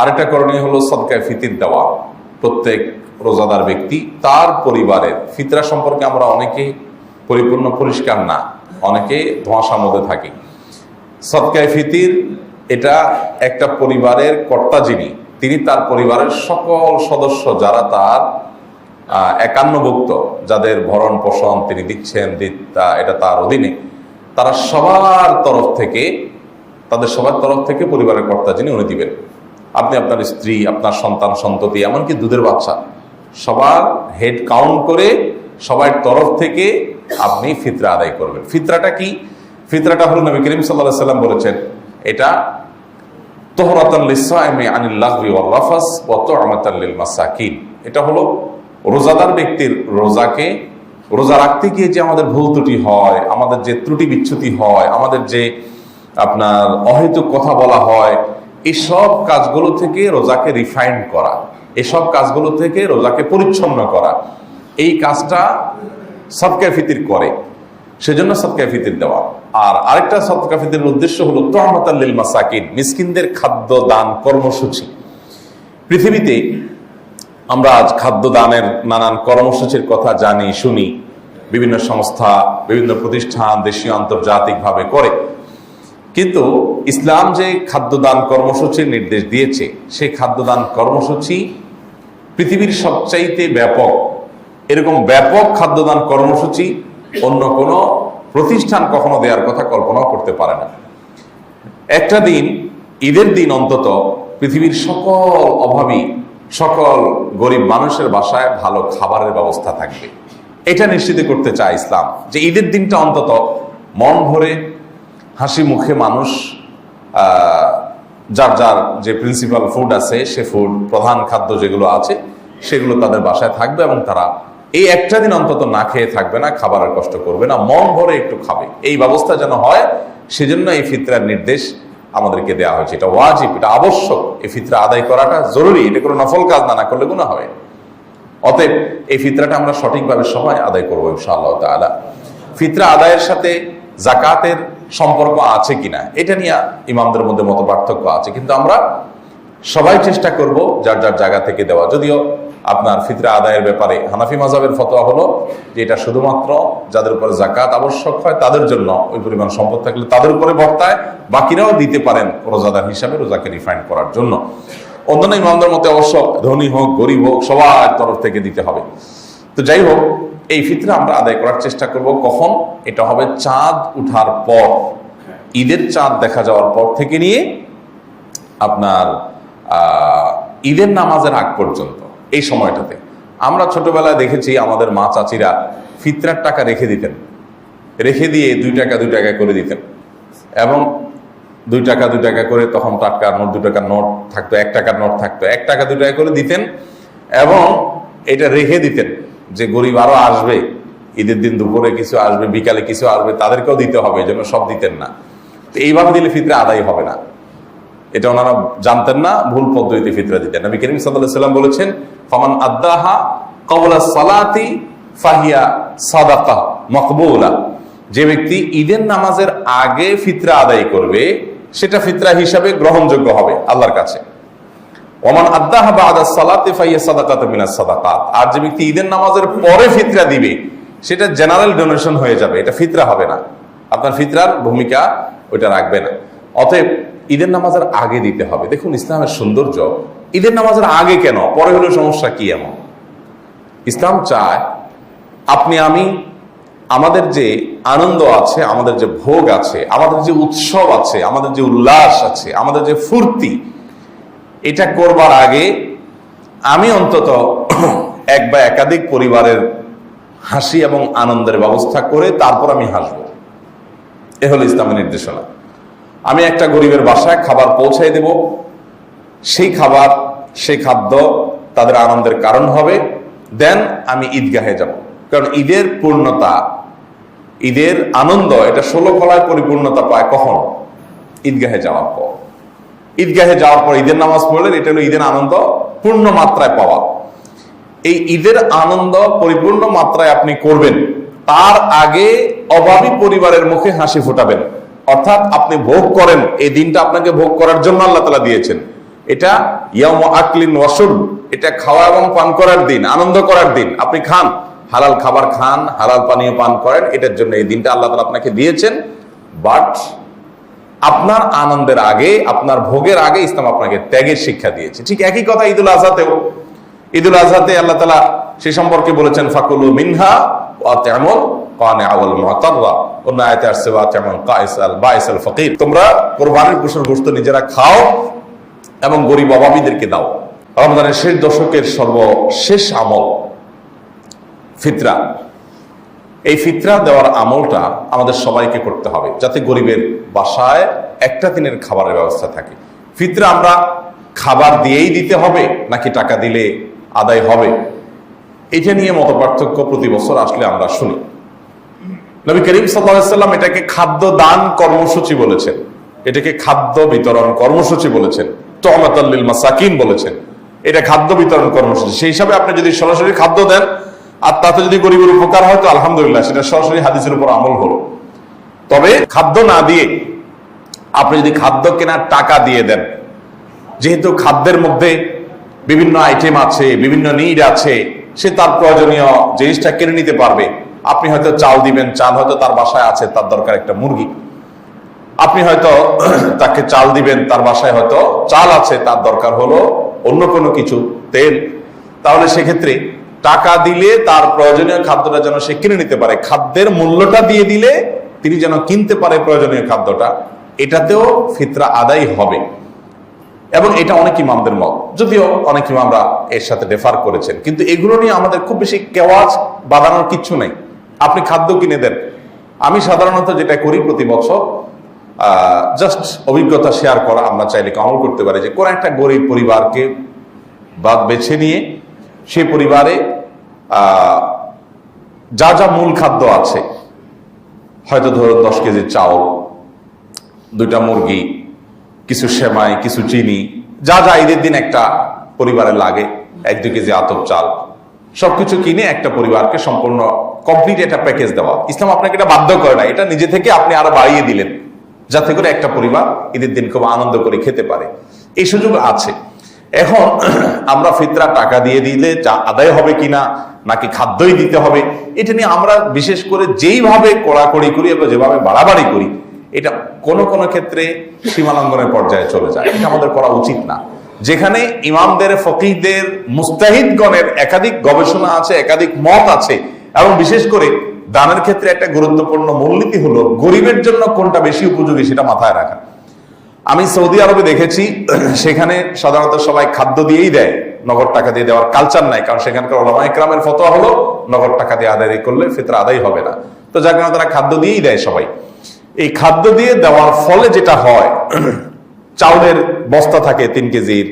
আরেকটা করণীয় হলো সদকায়ে ফিতির দেওয়া। প্রত্যেক রোজাদার ব্যক্তি তার পরিবারের ফিতরা সম্পর্কে আমরা অনেকে পরিপূর্ণ পরিষ্কার না, অনেকে ধোঁয়াশার মধ্যে থাকি। সদকায়ে ফিতির এটা একটা পরিবারের কর্তা যিনি, তিনি তার পরিবারের সকল সদস্য যারা তার একান্নভুক্ত, যাদের ভরণ পোষণ তিনি দিচ্ছেন, এটা তার অধীনে, তারা সবার তরফ থেকে, তাদের সবার তরফ থেকে পরিবারের কর্তা যিনি উনি দিবেন। আপনি আপনার স্ত্রী, আপনার সন্তান সন্ততি, এমনকি দুধের বাচ্চা, সবার হেড কাউন্ট করে সবার তরফ থেকে আপনি ফিতরা আদায় করবেন। ফিতরাটা কি? ফিতরাটা হলো নবী করিম সাল্লাল্লাহু আলাইহি ওয়াসাল্লাম বলেছেন, এটা তুহরাতান লিস-সাইমি আনিল লাগবি ওয়ার রাফাস ওয়া তু'মাতান লিল মাসাকিন। এটা হলো রোজাদার ব্যক্তির রোজা রাখতে গিয়ে যে আমাদের ভুল ত্রুটি হয়, আমাদের যে ত্রুটি বিচ্যুতি হয়, আমাদের যে আপনার অহেতুক কথা বলা হয়, এসব কাজগুলো থেকে রোজাকে রিফাইন করা, এসব কাজগুলো থেকে রোজাকে পরিচ্ছন্ন করা, এই কাজটা সদকায়ে ফিতির করে। সেজন্য সদকায়ে ফিতির দেওয়া। আর আরেকটা সদকায়ে ফিতিরের উদ্দেশ্য হলো তু'মাতাল লিল মাসাকিন, মিসকিনদের খাদ্য দান কর্মসূচি। পৃথিবীতে আমরা আজ খাদ্য দানের নানান কর্মসূচির কথা জানি, শুনি, বিভিন্ন সংস্থা, বিভিন্ন প্রতিষ্ঠান দেশীয় আন্তর্জাতিকভাবে করে। কিন্তু ইসলাম যে খাদ্যদান কর্মসূচির নির্দেশ দিয়েছে, সেই খাদ্যদান কর্মসূচি পৃথিবীর সবচাইতে ব্যাপক। এরকম ব্যাপক খাদ্যদান কর্মসূচি অন্য কোনো প্রতিষ্ঠান কখনো দেওয়ার কথা কল্পনাও করতে পারে না। একটা দিন, ঈদের দিন অন্তত, পৃথিবীর সকল অভাবী, সকল গরিব মানুষের বাসায় ভালো খাবারের ব্যবস্থা থাকবে, এটা নিশ্চিত করতে চায় ইসলাম। যে ঈদের দিনটা অন্তত মন ভরে হাসি মুখে মানুষ যার যার যে প্রিন্সিপাল ফুড আছে, সে ফুড, প্রধান খাদ্য যেগুলো আছে, সেগুলো তাদের বাসায় থাকবে এবং তারা এই একটা দিন অন্তত না খেয়ে থাকবে না, খাবারের কষ্ট করবে না, মন ভরে একটু খাবে। এই ব্যবস্থা যেন হয়, সেজন্য এই ফিতরার নির্দেশ আমাদেরকে দেওয়া হয়েছে। এটা ওয়াজিব, এটা আবশ্যক। এই ফিতরা আদায় করাটা জরুরি, এটা কোনো নফল কাজ না, না করলে গুনাহ হবে। অতএব এই ফিতরাটা আমরা সঠিকভাবে সবাই আদায় করবো ইনশাআল্লাহ তাআলা। ফিতরা আদায়ের সাথে যাকাতের সম্পর্ক আছে কিনা, এটা নিয়ে ইমামদের মধ্যে মত পার্থক্য আছে, কিন্তু আমরা সবাই চেষ্টা করব যার যার জায়গা থেকে দেওয়া। যদিও আপনার ফিতরা আদায়ের ব্যাপারে হানাফি মাযহাবের ফতোয়া হলো যে এটা শুধুমাত্র যাদের উপরে যাকাত আবশ্যক হয় তাদের জন্য, ওই পরিমাণ সম্পদ থাকলে তাদের উপরে বর্তায়, বাকিরাও দিতে পারেন রোজাদার হিসাবে রোজাকে রিফাইন্ড করার জন্য। অন্যান্য ইমামদের মতে অবশ্য ধনী হোক গরিব হোক সবার তরফ থেকে দিতে হবে। তো যাই হোক, এই ফিতরা আমরা আদায় করার চেষ্টা করব কখন? এটা হবে চাঁদ উঠার পর, ঈদের চাঁদ দেখা যাওয়ার পর থেকে নিয়ে আপনার ঈদের নামাজের আগ পর্যন্ত, এই সময়টাতে। আমরা ছোটবেলায় দেখেছি আমাদের মা চাচিরা ফিতরার টাকা রেখে দিতেন, রেখে দিয়ে 2 টাকা 2 টাকা করে দিতেন, এবং 2 টাকা 2 টাকা করে, তখন টাটকা নোট, 2 টাকার নোট থাকতো, 1 টাকার নোট থাকতো, 1 টাকা 2 টাকা করে দিতেন, এবং এটা রেখে দিতেন যে গরিব আরো আসবে, ঈদের দিন দুপুরে কিছু আসবে, বিকালে কিছু আসবে, তাদেরকেও দিতে হবে, এই জন্য সব দিতেন না। তো এইভাবে দিলে ফিতরা আদায় হবে না, এটা ওনারা জানতেন না, ভুল পদ্ধতিতে ফিতরা দিতেন। নবী করিম সাল্লাল্লাহু আলাইহি ওয়াসাল্লাম বলেছেন, ফামান আদ্দাহা ক্বাবলা সালাতি ফাহিয়া সাদাকা মাকবুলা। যে ব্যক্তি ঈদের নামাজের আগে ফিতরা আদায় করবে, সেটা ফিতরা হিসাবে গ্রহণযোগ্য হবে আল্লাহর কাছে। ওমান আদ্দাহা বা'দা সালাতি ফাহিয়া সাদাকাতুম মিনাস সাদাকাত। আর যে ব্যক্তি ঈদের নামাজের পরে ফিতরা দিবে, সেটা জেনারেল ডোনেশন হয়ে যাবে, এটা ফিতরা হবে না, আপনার ফিতরার ভূমিকা ওইটা রাখবে না। অতএব ঈদের নামাজের আগে দিতে হবে। দেখুন ইসলামের সৌন্দর্য, ঈদের নামাজের আগে কেন, পরে হলে সমস্যা কি? এমন ইসলাম চায় আপনি আমি, আমাদের যে আনন্দ আছে, আমাদের যে ভোগ আছে, আমাদের যে উৎসব আছে, আমাদের যে উল্লাস আছে, আমাদের যে ফুর্তি, এটা করবার আগে আমি অন্তত এক বা একাধিক পরিবারের হাসি এবং আনন্দের ব্যবস্থা করে তারপর আমি হাসবো। এ হলো ইসলামের নির্দেশনা। আমি একটা গরিবের বাসায় খাবার পৌঁছাই দেব, সেই খাবার, সেই খাদ্য তাদের আনন্দের কারণ হবে, দেন আমি ঈদগাহে যাব। কারণ ঈদের পূর্ণতা, ঈদের আনন্দ, এটা 16 কলায় পরিপূর্ণতা পায় কখন? ঈদগাহে যাওয়ার পর। ঈদগাহে যাওয়ার পর ঈদের নামাজ পড়লে এটা হলো ঈদের আনন্দ পূর্ণ মাত্রায় পাওয়া। এই ঈদের আনন্দ পরিপূর্ণ মাত্রায় আপনি করবেন, তার আগে অভাবী পরিবারের মুখে হাসি ফোটাবেন। অর্থাৎ আপনি ভোগ করেন, এই দিনটা আপনাকে ভোগ করার জন্য আল্লাহ তাআলা দিয়েছেন, এটা ইয়াউম আকলিন ওয়া শুরব, এটা খাওয়া এবং পান করার দিন, আনন্দ করার দিন। আপনি খান, হালাল খাবার খান, হালাল পানীয় পান করেন, এটার জন্য এই দিনটা আল্লাহ তাআলা আপনাকে দিয়েছেন। বাট আপনার আনন্দের আগে, আপনার ভোগের আগে ইসলাম আপনাকে ত্যাগের শিক্ষা দিয়েছে। ঠিক একই কথা ঈদুল আজহাতেও। ঈদুল আজহাতে আল্লাহ তাআলা সে সম্পর্কে বলেছেন ফাকুলু মিনহা ওয়া তা'মুল কানিআ ওয়াল মুতাররা, অন্য আয়াতে আসছে ওয়া তা'মুল কাইসাল বাইসাল ফকির। তোমরা কুরবানির পশুর গোশত নিজেরা খাও এবং গরিব অভাবীদেরকে দাও। রমজানের শেষ দশকের সর্বশেষ আমল ফিতরা। এই ফিতরা দেওয়ার আমলটা আমাদের সবাইকে করতে হবে, যাতে গরিবের বাসায় একটা দিনের খাবারের ব্যবস্থা থাকে। ফিতরা আমরা খাবার দিয়েই দিতে হবে নাকি টাকা দিলে আদায় হবে, এটা নিয়ে মতপার্থক্য প্রতি বছর আসলে আমরা শুনি। নবী করিম সাল্লাল্লাহু আলাইহি ওয়াসাল্লাম এটাকে খাদ্য দান কর্মসূচি বলেছেন, এটাকে খাদ্য বিতরণ কর্মসূচি বলেছেন, তু'মাতাল লিল মাসাকিন বলেছেন। এটা খাদ্য বিতরণ কর্মসূচি। সেই হিসাবে আপনি যদি সরাসরি খাদ্য দেন আর তাতে যদি গরিবের উপকার হয় তো আলহামদুলিল্লাহ, সেটা সরাসরি হাদিসের উপর আমল হলো। তবে খাদ্য না দিয়ে আপনি যদি খাদ্য কেনার টাকা দিয়ে দেন, যেহেতু খাদ্যের মধ্যে বিভিন্ন আইটেম আছে, বিভিন্ন নিড আছে, সে তার প্রয়োজনীয় জিনিসটা কিনে নিতে পারবে। আপনি হয়তো চাল দিবেন, চাল হয়তো তার বাসায় আছে, তার দরকার একটা মুরগি। আপনি হয়তো তাকে চাল দিবেন, তার বাসায় হয়তো চাল আছে, তার দরকার হলো অন্য কোনো কিছু, তেল। তাহলে সেক্ষেত্রে টাকা দিলে তার প্রয়োজনীয় খাদ্যটা যেন সে কিনে নিতে পারে, খাদ্যের মূল্যটা দিয়ে দিলে তিনি যেন কিনতে পারে প্রয়োজনীয় খাদ্যটা, এটাতেও ফিতরা আদায় হবে। এবং এটা অনেক ইমামদের মত, যদিও অনেক ইমামরা এর সাথে রেফার করেছেন। কিন্তু এগুলো নিয়ে আমাদের খুব বেশি কেওয়াজ বাঁধানোর কিচ্ছু নেই। আপনি খাদ্য কিনে দেন। আমি সাধারণত যেটা করি প্রতি বছর, জাস্ট অভিজ্ঞতা শেয়ার করা, আমরা চাইলে আমল করতে পারি যে কোন একটা গরিব পরিবারকে বেছে নিয়ে সেই পরিবারে যা যা মূল খাদ্য আছে, হয়তো ধরুন 10 কেজি চাউল, 2টা মুরগি, কিছু সেমাই, কিছু চিনি, যা যা ঈদের দিন একটা পরিবারে লাগে, 1-2 কেজি আতপ চাল, সবকিছু কিনে একটা পরিবারকে সম্পূর্ণ কমপ্লিট একটা প্যাকেজ দেওয়া। ইসলাম আপনাকে এটা বাধ্য করে না, এটা নিজে থেকে আপনি আরো বাড়িয়ে দিলেন, যাতে করে একটা পরিবার ঈদের দিন খুব আনন্দ করে খেতে পারে। এই সুযোগ আছে। এখন আমরা ফিতরা টাকা দিয়ে দিলে যা আদায় হবে কিনা, নাকি খাদ্যই দিতে হবে, এটা নিয়ে আমরা বিশেষ করে যেইভাবে কড়াকড়ি করি এবং যেভাবে বাড়াবাড়ি করি, এটা কোন কোন ক্ষেত্রে সীমালঙ্ঘনের পর্যায়ে চলে যায়। এটা আমাদের করা উচিত না। যেখানে ইমামদের, ফকিহদের, মুস্তাহিদগণের একাধিক গবেষণা আছে, একাধিক মত আছে, এবং বিশেষ করে দানের ক্ষেত্রে একটা গুরুত্বপূর্ণ মূলনীতি হলো গরিবের জন্য কোনটা বেশি উপযোগী সেটা মাথায় রাখা। আমি সৌদি আরবে দেখেছি, সেখানে সাধারণত সবাই খাদ্য দিয়েই দেয়, নগদ টাকা দিয়ে দেওয়ার কালচার নাই। কারণ সেখানকার উলামা ইকরামের ফতোয়া হলো নগদ টাকা দিয়ে আদায় করলে ফিতরা আদায় হবে না। তো যার কারণে তারা খাদ্য দিয়েই দেয় সবাই। এই খাদ্য দিয়ে দেওয়ার ফলে যেটা হয়, চাউলের বস্তা থাকে 3 কেজির,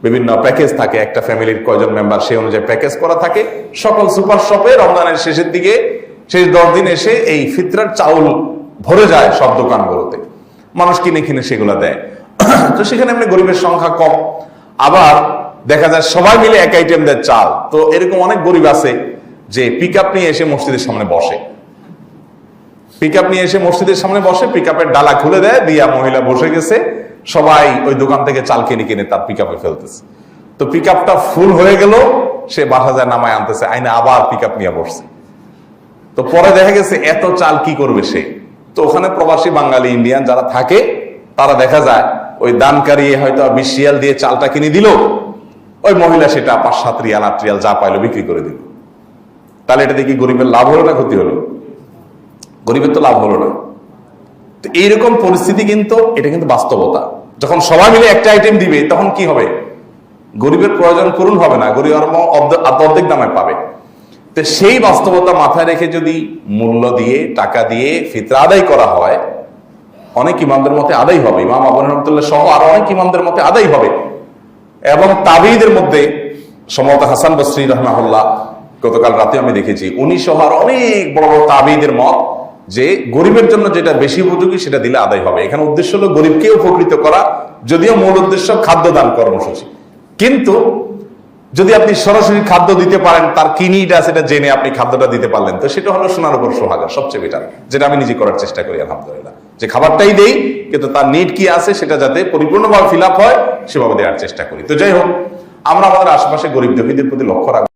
বিভিন্ন প্যাকেজ থাকে, একটা ফ্যামিলির কয়জন মেম্বার সেই অনুযায়ী প্যাকেজ করা থাকে। সকল সুপার শপে রমজানের শেষের দিকে, শেষ 10 দিন এসে এই ফিতরার চাউল ভরে যায় সব দোকানগুলোতে, মানুষ কিনে কিনে সেগুলো দেয়। তো সেখানে এমনি গরিবের সংখ্যা কম, আবার দেখা যায় সবাই মিলে এক আইটেম দেয় চাল। তো এরকম অনেক গরিব আছে যে পিক আপ নিয়ে এসে মসজিদের সামনে বসে, পিক আপ নিয়ে এসে মসজিদের সামনে বসে, পিক আপের ডালা খুলে দেয়, দিয়া মহিলা বসে গেছে, সবাই ওই দোকান থেকে চাল কিনে কিনে তার পিক আপে ফেলতেছে। তো পিক আপটা ফুল হয়ে গেল, সে বাসা যায় নামায় আনতেছে, আইনে আবার পিক আপ নিয়ে বসছে। তো পরে দেখা গেছে এত চাল কি করবে সে। তো ওখানে প্রবাসী বাঙালি, ইন্ডিয়ান যারা থাকে, তারা দেখা যায় ওই দানকারী হয়তো 20 রিয়াল দিয়ে চালটা কিনে দিল, ওই মহিলা সেটা 5-7 রিয়াল 8 রিয়াল যা পাইলো বিক্রি করে দিল। তাহলে এটা দেখি গরিবের লাভ হলো না ক্ষতি হলো? গরিবের তো লাভ হলো না। তো এইরকম পরিস্থিতি কিন্তু, এটা কিন্তু বাস্তবতা। যখন সবাই মিলে একটা আইটেম দিবে তখন কি হবে? গরিবের প্রয়োজন পূরণ হবে না, গরিব অর্ধেক দামে পাবে। তো সেই বাস্তবতা মাথায় রেখে যদি মূল্য দিয়ে, টাকা দিয়ে ফিতরা আদায় করা হয়, অনেক ইমামদের মতে আদায় হবে। ইমাম আবু হানিফা রাহমাতুল্লাহ সহ আরো অনেক ইমামদের মতে আদায় হবে। এবং তাবিঈদের মধ্যে সম্ভবত হাসান বসরি রাহমাহুল্লাহ, গতকাল রাতে আমি দেখেছি, উনি সহ আর অনেক বড় বড় তাবিঈদের মত যে গরিবের জন্য যেটা বেশি উপযোগী সেটা দিলে আদায় হবে। এখানে উদ্দেশ্য হলো গরিবকে উপকৃত করা, যদিও মূল উদ্দেশ্য খাদ্য দান কর্মসূচি। কিন্তু যদি আপনি সরাসরি খাদ্য দিতে পারেন, তার কি নিড আছে সেটা জেনে আপনি খাদ্যটা দিতে পারলেন, তো সেটা হলো সোনার উপর সোহাগা, সবচেয়ে বেটার, যেটা আমি নিজে করার চেষ্টা করি আলহামদুলিল্লাহ। যে খাবারটাই দেই, কিন্তু তার নিড কি আছে সেটা যাতে পরিপূর্ণভাবে ফিল আপ হয় সেভাবে দেওয়ার চেষ্টা করি। তো যাই হোক, আমরা আমাদের আশেপাশে গরিব দুঃখীদের প্রতি লক্ষ্য রাখবো।